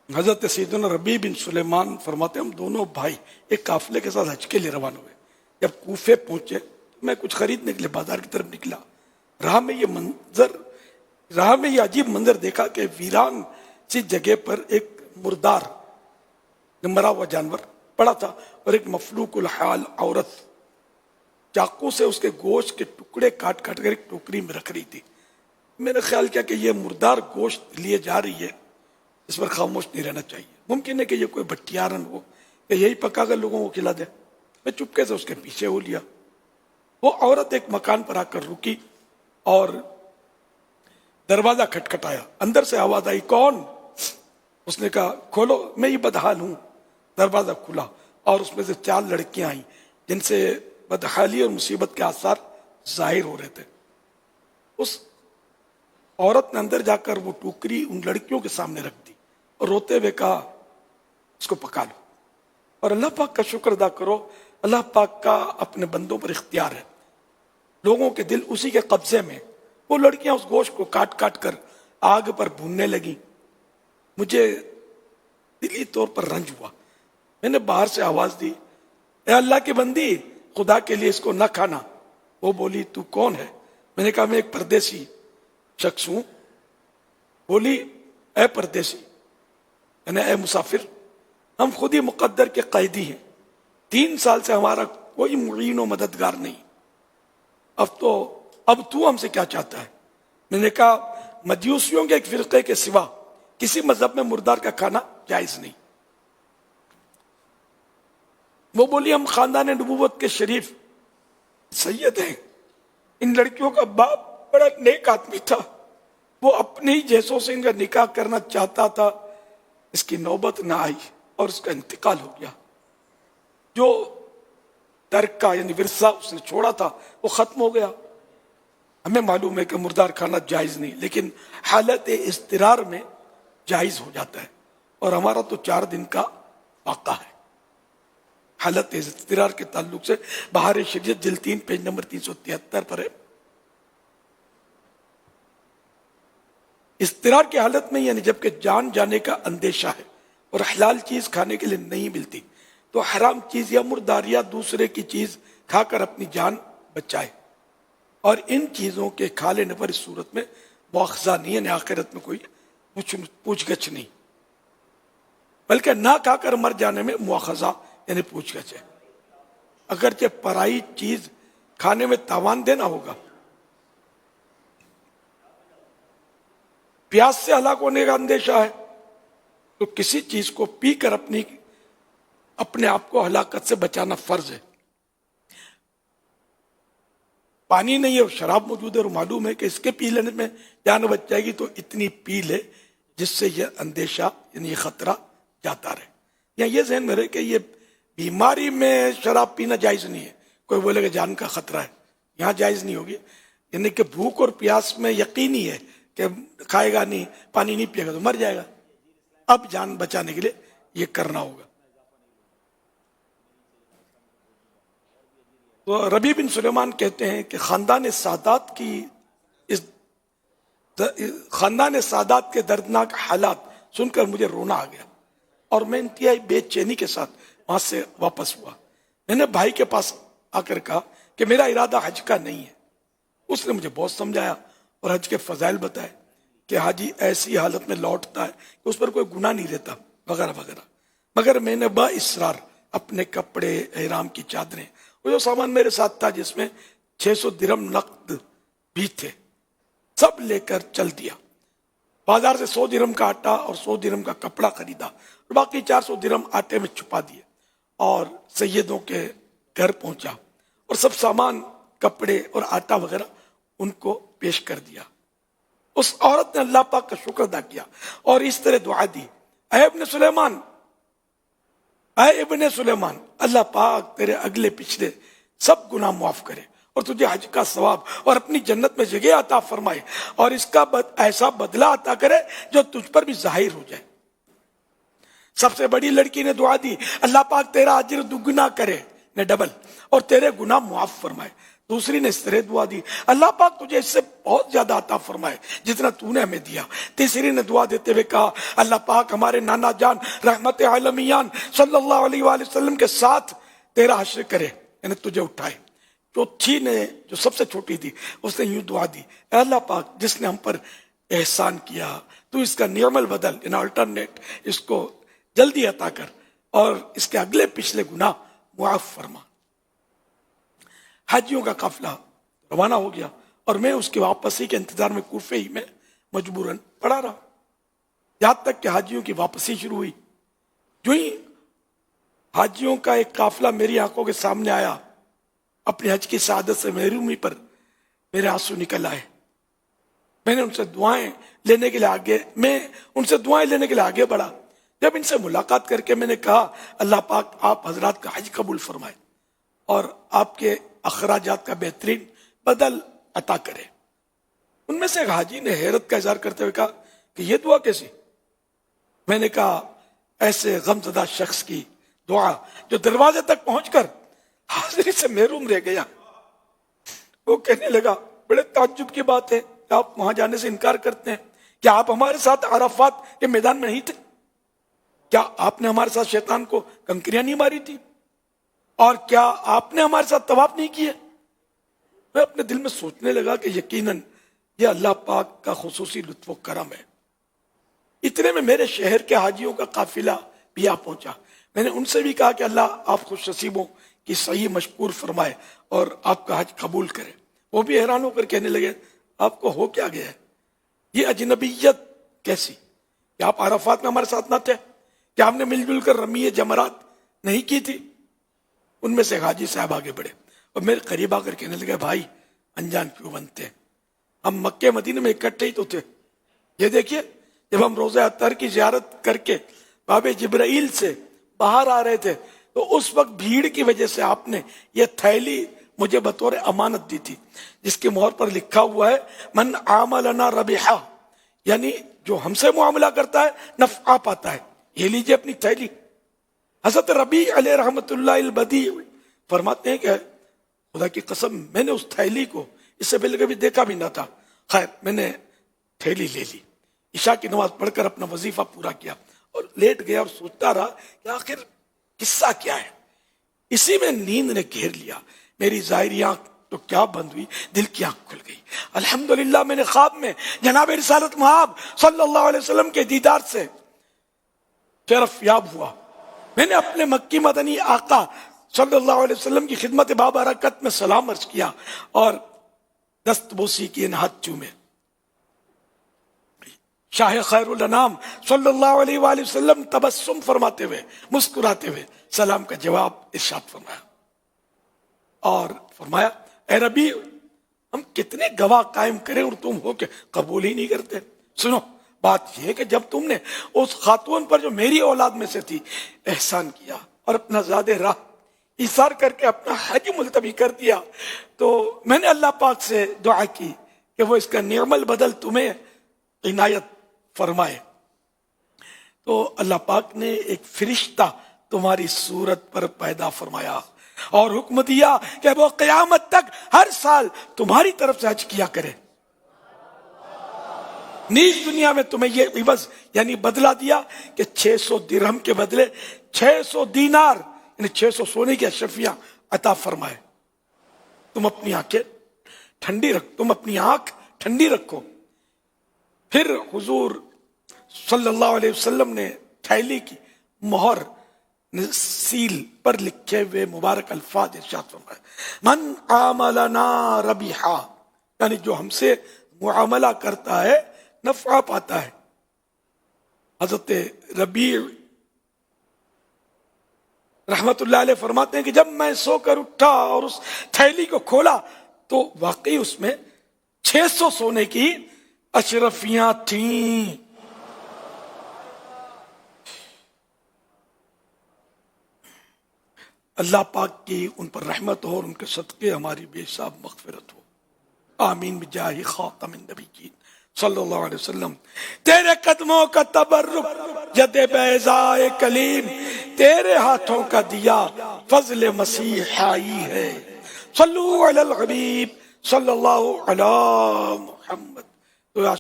حضرت سیدنا ربیع بن سلیمان فرماتے ہیں ہم دونوں بھائی ایک قافلے کے ساتھ حج کے لیے روانہ ہوئے. جب کوفے پہنچے میں کچھ خریدنے کے لیے بازار کی طرف نکلا. راہ میں یہ عجیب منظر دیکھا کہ ویران سی جگہ پر ایک مردار مرا ہوا جانور پڑا تھا اور ایک مفلوق الحال عورت چاقو سے اس کے گوشت کے ٹکڑے کاٹ کاٹ کر ایک ٹوکری میں رکھ رہی تھی. میں نے خیال کیا کہ یہ مردار گوشت لیے جا رہی ہے, اس پر خاموش نہیں رہنا چاہیے. ممکن ہے کہ یہ کوئی بھٹیارن ہو کہ یہی پکا کر لوگوں کو کھلا دے. میں چپکے سے اس کے پیچھے ہو لیا. وہ عورت ایک مکان پر آ کر رکی اور دروازہ کھٹکھٹایا. اندر سے آواز آئی, کون؟ اس نے کہا کھولو, میں یہ بدحال ہوں. دروازہ کھلا اور اس میں سے 4 لڑکیاں آئیں جن سے بدحالی اور مصیبت کے آثار ظاہر ہو رہے تھے. اس عورت نے اندر جا کر وہ ٹوکری ان لڑکیوں کے سامنے رکھ دی اور روتے ہوئے کہا اس کو پکا لو اور اللہ پاک کا شکر ادا کرو. اللہ پاک کا اپنے بندوں پر اختیار ہے, لوگوں کے دل اسی کے قبضے میں. وہ لڑکیاں اس گوشت کو کاٹ کاٹ کر آگ پر بھوننے لگیں. مجھے دلی طور پر رنج ہوا. میں نے باہر سے آواز دی, اے اللہ کی بندی, خدا کے لیے اس کو نہ کھانا. وہ بولی تو کون ہے؟ میں نے کہا میں ایک پردیسی شخص ہوں. بولی اے پردیسی, یعنی اے مسافر, ہم خود ہی مقدر کے قیدی ہیں. 3 سال سے ہمارا کوئی معین و مددگار نہیں. اب تو ہم سے کیا چاہتا ہے؟ میں نے کہا مجوسیوں کے ایک فرقے کے سوا کسی مذہب میں مردار کا کھانا جائز نہیں. وہ بولی ہم خاندان نبوت کے شریف سید ہیں. ان لڑکیوں کا باپ بڑا نیک آدمی تھا, وہ اپنے ہی جیسوں سے ان کا نکاح کرنا چاہتا تھا. اس کی نوبت نہ آئی اور اس کا انتقال ہو گیا. جو ترکہ یعنی ورثہ اس نے چھوڑا تھا وہ ختم ہو گیا. ہمیں معلوم ہے کہ مردار کھانا جائز نہیں, لیکن حالت اضطرار میں جائز ہو جاتا ہے, اور ہمارا تو 4 دن کا واقعہ ہے. حالت اضطرار کے تعلق سے بہار شریعت جلد 3 پیج نمبر 373 پر ہے. اضطرار کی حالت میں یعنی جب کہ جان جانے کا اندیشہ ہے اور حلال چیز کھانے کے لیے نہیں ملتی تو حرام چیز یا مردار یا دوسرے کی چیز کھا کر اپنی جان بچائے. اور ان چیزوں کے کھا لینے پر اس صورت میں مواخذہ نہیں, یعنی آخرت میں کوئی پوچھ گچھ نہیں, بلکہ نہ کھا کر مر جانے میں مواخذہ یعنی پوچھ گچھ ہے. اگرچہ پرائی چیز کھانے میں تاوان دینا ہوگا. پیاس سے ہلاک ہونے کا اندیشہ ہے تو کسی چیز کو پی کر اپنے آپ کو ہلاکت سے بچانا فرض ہے. پانی نہیں ہے اور شراب موجود ہے اور معلوم ہے کہ اس کے پی لینے میں جان بچ جائے گی, تو اتنی پی لے جس سے یہ اندیشہ یعنی یہ خطرہ جاتا رہے. یا یہ ذہن میں رہے کہ یہ بیماری میں شراب پینا جائز نہیں ہے. کوئی بولے کہ جان کا خطرہ ہے, یہاں جائز نہیں ہوگی. یعنی کہ بھوک اور پیاس میں یقینی ہے کہ کھائے گا نہیں, پانی نہیں پیے گا تو مر جائے گا. اب جان بچانے کے لیے یہ کرنا ہوگا. تو ربیع بن سلیمان کہتے ہیں کہ خاندان سادات کے دردناک حالات سن کر مجھے رونا آ گیا اور میں انتہائی بے چینی کے ساتھ وہاں سے واپس ہوا. میں نے بھائی کے پاس آ کر کہا کہ میرا ارادہ حج کا نہیں ہے. اس نے مجھے بہت سمجھایا اور حج کے فضائل بتائے کہ حاجی ایسی حالت میں لوٹتا ہے کہ اس پر کوئی گناہ نہیں رہتا وغیرہ وغیرہ. مگر میں نے با اصرار اپنے کپڑے, احرام کی چادریں, وہ جو سامان میرے ساتھ تھا جس میں 600 درہم نقد بھی تھے, سب لے کر چل دیا. بازار سے 100 درہم کا آٹا اور 100 درہم کا کپڑا خریدا اور باقی 400 درہم آٹے میں چھپا دیے اور سیدوں کے گھر پہنچا اور سب سامان, کپڑے اور آٹا وغیرہ ان کو پیش کر دیا. اس عورت نے اللہ پاک کا شکر ادا کیا اور اس طرح دعا دی, اے ابن سلیمان, اللہ پاک تیرے اگلے پچھلے سب گناہ معاف کرے اور تجھے حج کا ثواب اور اپنی جنت میں جگہ عطا فرمائے اور اس کا ایسا بدلہ عطا کرے جو تجھ پر بھی ظاہر ہو جائے. سب سے بڑی لڑکی نے دعا دی, اللہ پاک تیرا اجر دگنا کرے, نے ڈبل, اور تیرے گناہ معاف فرمائے. دوسری نے اس طرح دعا دی، اللہ پاک تجھے اس سے بہت زیادہ عطا فرمائے جتنا تو نے ہمیں دیا۔ تیسری نے دعا دیتے ہوئے کہا اللہ پاک ہمارے نانا جان رحمت عالمیان صلی اللہ علیہ وآلہ وسلم کے ساتھ تیرا حشر کرے، یعنی تجھے اٹھائے۔ چوتھی نے جو سب سے چھوٹی تھی اس نے یوں دعا دی، اے اللہ پاک جس نے ہم پر احسان کیا تو اس کا نعم البدل ان الٹرنیٹ اس کو جلدی عطا کر اور اس کے اگلے پچھلے گناہ معاف فرما۔ حاجیوں کا قافلہ روانہ ہو گیا اور میں اس کی واپسی کے انتظار میں کوفے ہی میں مجبوراً پڑا رہا، یہاں تک کہ حاجیوں کی واپسی شروع ہوئی۔ جو ہی حاجیوں کا ایک قافلہ میری آنکھوں کے سامنے آیا، اپنی حج کی سعادت سے محرومی پر میرے آنسو نکل آئے۔ میں ان سے دعائیں لینے کے لیے آگے بڑھا۔ جب ان سے ملاقات کر کے میں نے کہا اللہ پاک آپ حضرات کا حج قبول فرمائے اور آپ کے اخراجات کا بہترین بدل عطا کرے، ان میں سے ایک حاجی نے حیرت کا اظہار کرتے ہوئے کہا کہ یہ دعا کیسی؟ میں نے کہا ایسے غمزدہ شخص کی دعا جو دروازے تک پہنچ کر حاضری سے محروم رہ گیا۔ وہ کہنے لگا بڑے تعجب کی بات ہے کہ آپ وہاں جانے سے انکار کرتے ہیں، کیا آپ ہمارے ساتھ عرفات کے میدان میں نہیں تھے؟ کیا آپ نے ہمارے ساتھ شیطان کو کنکریاں نہیں ماری تھی؟ اور کیا آپ نے ہمارے ساتھ طواف نہیں کیے؟ میں اپنے دل میں سوچنے لگا کہ یقیناً یہ اللہ پاک کا خصوصی لطف و کرم ہے۔ اتنے میں میرے شہر کے حاجیوں کا قافلہ بھی آ پہنچا۔ میں نے ان سے بھی کہا کہ اللہ آپ خوش نصیبوں کی صحیح مشکور فرمائے اور آپ کا حج قبول کرے۔ وہ بھی حیران ہو کر کہنے لگے آپ کو ہو کیا گیا ہے؟ یہ اجنبیت کیسی کہ آپ عرفات میں ہمارے ساتھ نہ تھے؟ کہ آپ نے مل جل کر رمی جمرات نہیں کی تھی؟ ان میں سے حاجی صاحب آگے بڑھے اور میرے قریب آ کر کہنے لگے بھائی انجان کیوں بنتے ہیں؟ ہم مکے مدینے میں اکٹھے ہی تو تھے۔ یہ دیکھیے جب ہم روضہ اطہر کی زیارت کر کے باب جبرائیل سے باہر آ رہے تھے تو اس وقت بھیڑ کی وجہ سے آپ نے یہ تھیلی مجھے بطور امانت دی تھی جس کی مہر پر لکھا ہوا ہے من عاملنا ربحا، یعنی جو ہم سے معاملہ کرتا ہے نفع پاتا ہے۔ یہ لیجیے اپنی تھیلی۔ حضرت ربیع علیہ رحمت اللہ البدیع فرماتے ہیں کہ خدا کی قسم میں نے اس تھیلی کو اس سے پہلے کبھی دیکھا بھی نہ تھا۔ خیر میں نے تھیلی لے لی، عشاء کی نماز پڑھ کر اپنا وظیفہ پورا کیا اور لیٹ گیا اور سوچتا رہا کہ آخر قصہ کیا ہے۔ اسی میں نیند نے گھیر لیا، میری ظاہری آنکھ تو کیا بند ہوئی، دل کی آنکھ کھل گئی۔ الحمدللہ میں نے خواب میں جناب رسالت مآب صلی اللہ علیہ وسلم کے دیدار سے شرف یاب ہوا۔ میں نے اپنے مکی مدنی آقا صلی اللہ علیہ وسلم کی خدمت بابرکت میں سلام عرض کیا اور دست بوسی کی، ہاتھ چومے۔ شاہ خیر الانام صلی اللہ علیہ وآلہ وسلم تبسم فرماتے ہوئے مسکراتے ہوئے سلام کا جواب ارشاد فرمایا اور فرمایا اے ربیع ہم کتنے گواہ قائم کریں اور تم ہو کہ قبول ہی نہیں کرتے۔ سنو بات یہ ہے کہ جب تم نے اس خاتون پر جو میری اولاد میں سے تھی احسان کیا اور اپنا زیادہ راہ ایثار کر کے اپنا حج ملتوی کر دیا تو میں نے اللہ پاک سے دعا کی کہ وہ اس کا نعم البدل تمہیں عنایت فرمائے۔ تو اللہ پاک نے ایک فرشتہ تمہاری صورت پر پیدا فرمایا اور حکم دیا کہ وہ قیامت تک ہر سال تمہاری طرف سے حج کیا کرے۔ نیز دنیا میں تمہیں یہ عوض یعنی بدلہ دیا کہ 600 درہم کے بدلے 600 دینار یعنی 600 سونے کی اشرفیاں عطا فرمائے۔ تم اپنی آنکھ ٹھنڈی رکھو۔ پھر حضور صلی اللہ علیہ وسلم نے تھیلی کی مہر سیل پر لکھے ہوئے مبارک الفاظ ارشاد فرمائے من عاملنا ربیحا، یعنی جو ہم سے معاملہ کرتا ہے نفع پاتا ہے۔ حضرت ربیع رحمت اللہ علیہ فرماتے ہیں کہ جب میں سو کر اٹھا اور اس تھیلی کو کھولا تو واقعی اس میں 600 سونے کی اشرفیاں تھیں۔ اللہ پاک کی ان پر رحمت ہو اور ان کے صدقے ہماری بے حساب مغفرت ہو، آمین بجاہ خاتم النبیین صلی اللہ علیہ وسلم۔ تیرے قدموں کا تبرک ید بیضائے کلیم، تیرے ہاتھوں کا دیا فضل مسیحائی ہے، صلو علی الحبیب صلی اللہ علی محمد. تو